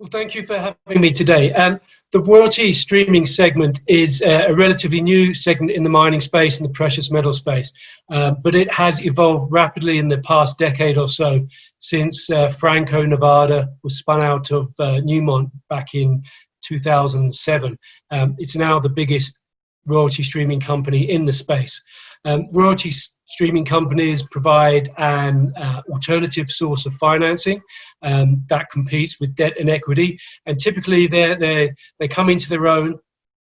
Well, thank you for having me today. The royalty streaming segment is a relatively new segment in the mining space and the precious metal space, but it has evolved rapidly in the past decade or so since Franco-Nevada was spun out of Newmont back in 2007. It's now the biggest royalty streaming company in the space. Royalty streaming companies provide an alternative source of financing that competes with debt and equity, and typically they come into their own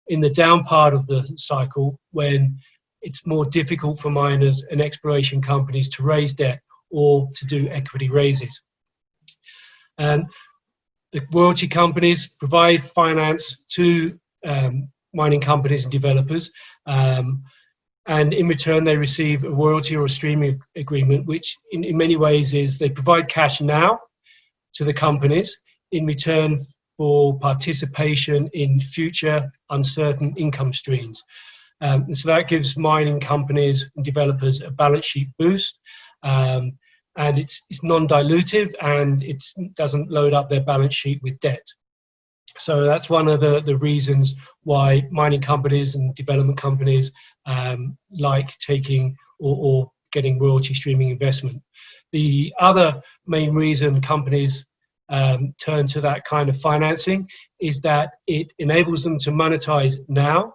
in the down part of the cycle when it's more difficult for miners and exploration companies to raise debt or to do equity raises. The royalty companies provide finance to mining companies and developers, and in return they receive a royalty or a streaming agreement, which in many ways is they provide cash now to the companies in return for participation in future uncertain income streams. And so that gives mining companies and developers a balance sheet boost, and it's non-dilutive, and it doesn't load up their balance sheet with debt. So that's one of the reasons why mining companies and development companies like taking or getting royalty streaming investment. The other main reason companies turn to that kind of financing is that it enables them to monetize now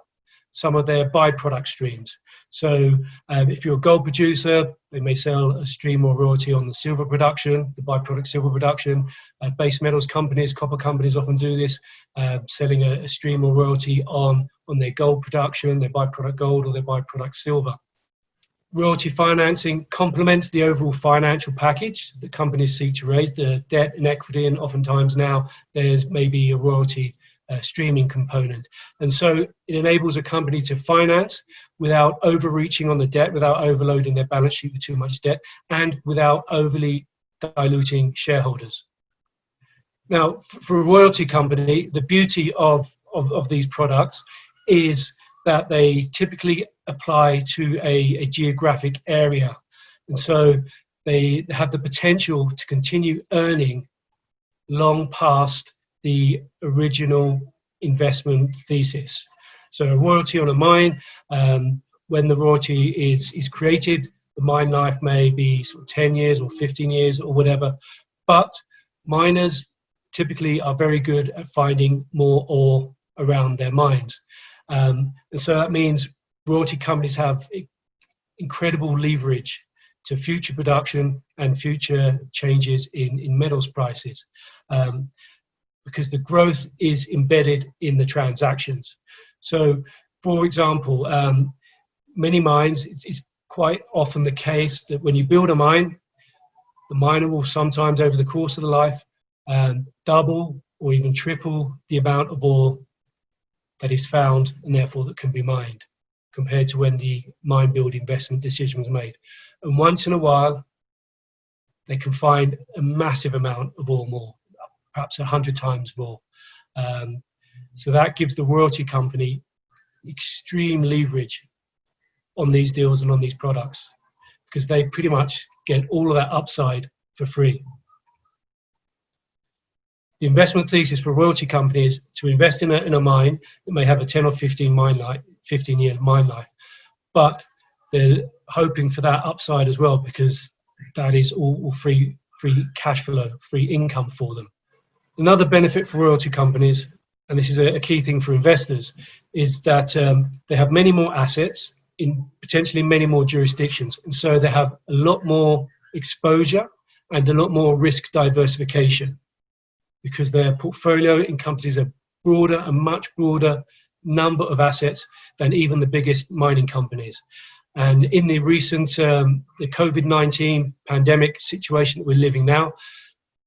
some of their byproduct streams. So if you're a gold producer, they may sell a stream or royalty on the silver production, the byproduct silver production. Base metals companies, copper companies often do this, selling a stream or royalty on their gold production, their byproduct gold or their byproduct silver. Royalty financing complements the overall financial package that companies seek to raise, the debt and equity, and oftentimes now there's maybe a royalty streaming component. And so it enables a company to finance without overreaching on the debt, without overloading their balance sheet with too much debt, and without overly diluting shareholders. Now, for a royalty company, the beauty of these products is that they typically apply to a geographic area. And so they have the potential to continue earning long past the original investment thesis. So a royalty on a mine, when the royalty is created, the mine life may be sort of 10 years or 15 years or whatever, but miners typically are very good at finding more ore around their mines. And so that means royalty companies have incredible leverage to future production and future changes in metals prices, because the growth is embedded in the transactions. So, for example, many mines, it's quite often the case that when you build a mine, the miner will sometimes over the course of the life double or even triple the amount of ore that is found and therefore that can be mined compared to when the mine build investment decision was made. And once in a while, they can find a massive amount of ore more, perhaps 100 times more. So that gives the royalty company extreme leverage on these deals and on these products, because they pretty much get all of that upside for free. The investment thesis for royalty companies to invest in a mine that may have a 10 or 15-year mine life, but they're hoping for that upside as well, because that is all free cash flow, free income for them. Another benefit for royalty companies, and this is a key thing for investors, is that they have many more assets in potentially many more jurisdictions. And so they have a lot more exposure and a lot more risk diversification, because their portfolio encompasses a much broader number of assets than even the biggest mining companies. And in the recent the COVID-19 pandemic situation that we're living now,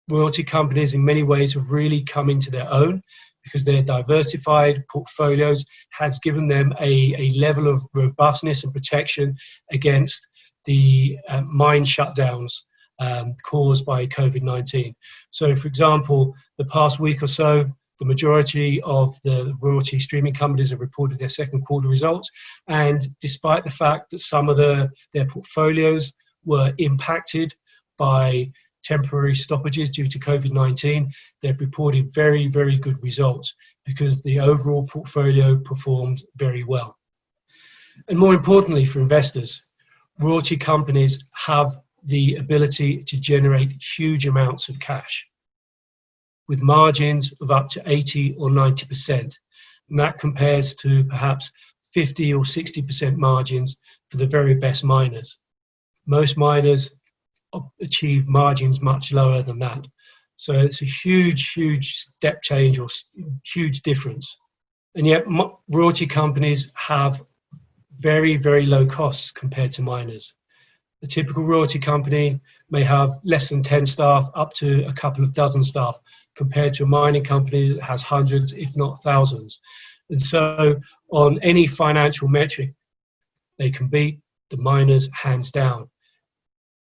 royalty companies in many ways have really come into their own, because their diversified portfolios has given them a level of robustness and protection against the mine shutdowns caused by COVID-19. So, for example, the past week or so, the majority of the royalty streaming companies have reported their second quarter results, and despite the fact that some of their portfolios were impacted by temporary stoppages due to COVID-19, they've reported very, very good results because the overall portfolio performed very well. And more importantly for investors, royalty companies have the ability to generate huge amounts of cash with margins of up to 80 or 90%. And that compares to perhaps 50 or 60% margins for the very best miners. Most miners achieve margins much lower than that. So it's a huge, huge step change or huge difference. And yet royalty companies have very, very low costs compared to miners. The typical royalty company may have less than 10 staff up to a couple of dozen staff compared to a mining company that has hundreds, if not thousands. And so on any financial metric, they can beat the miners hands down.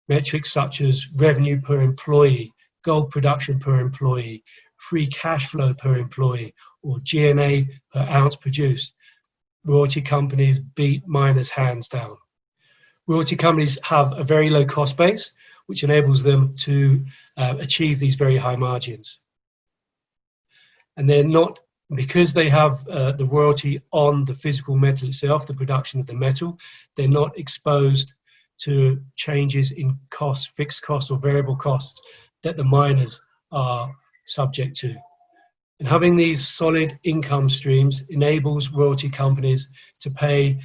Metrics such as revenue per employee, gold production per employee, free cash flow per employee, or G&A per ounce produced. Royalty companies beat miners hands down. Royalty companies have a very low cost base, which enables them to achieve these very high margins. And they're not, because they have the royalty on the physical metal itself, the production of the metal, they're not exposed to changes in costs, fixed costs or variable costs that the miners are subject to. And having these solid income streams enables royalty companies to pay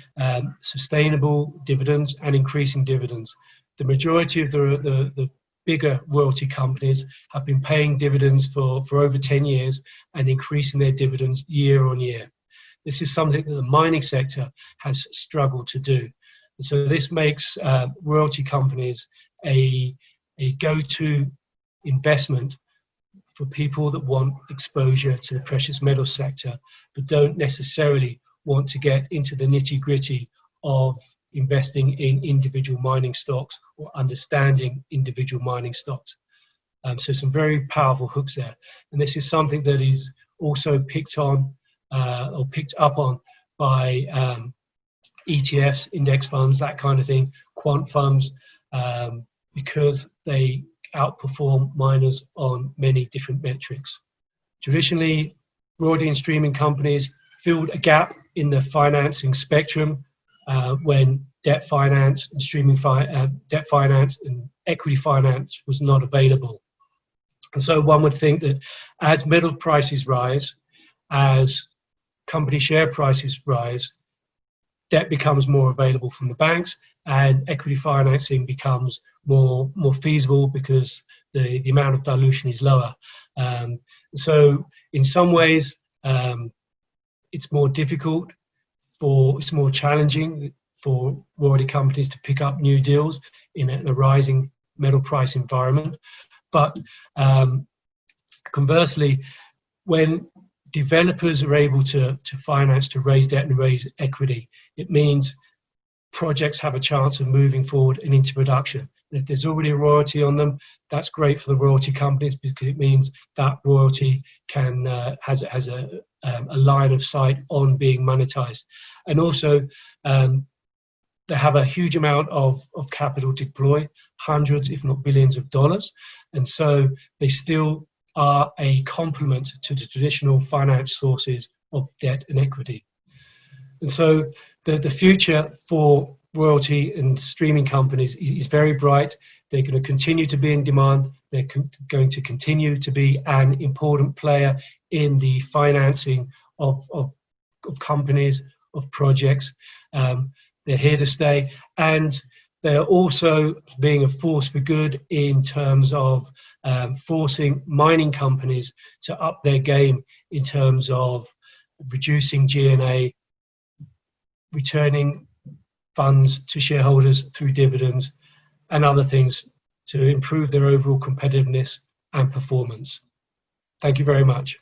sustainable dividends and increasing dividends. The majority of the bigger royalty companies have been paying dividends for over 10 years and increasing their dividends year on year. This is something that the mining sector has struggled to do. And so this makes royalty companies a go-to investment for people that want exposure to the precious metal sector, but don't necessarily want to get into the nitty-gritty of investing in individual mining stocks or understanding individual mining stocks. So some very powerful hooks there. And this is something that is also picked up on by ETFs, index funds, that kind of thing, quant funds, because they outperform miners on many different metrics. Traditionally, royalty and streaming companies filled a gap in the financing spectrum when debt finance and debt finance and equity finance was not available. And so one would think that as metal prices rise, as company share prices rise, debt becomes more available from the banks and equity financing becomes more feasible because the amount of dilution is lower. So in some ways, it's more difficult it's more challenging for royalty companies to pick up new deals in a rising metal price environment. But conversely, when developers are able to finance, to raise debt and raise equity, it means projects have a chance of moving forward and into production. And if there's already a royalty on them, that's great for the royalty companies because it means that royalty has a line of sight on being monetized. And also, they have a huge amount of capital to deploy, hundreds, if not billions of dollars. And so they still are a complement to the traditional finance sources of debt and equity. And so the future for royalty and streaming companies is very bright. They're going to continue to be in demand. They're going to continue to be an important player in the financing of companies, of projects. They're here to stay. And they're also being a force for good in terms of forcing mining companies to up their game in terms of reducing G&A, returning funds to shareholders through dividends and other things to improve their overall competitiveness and performance. Thank you very much.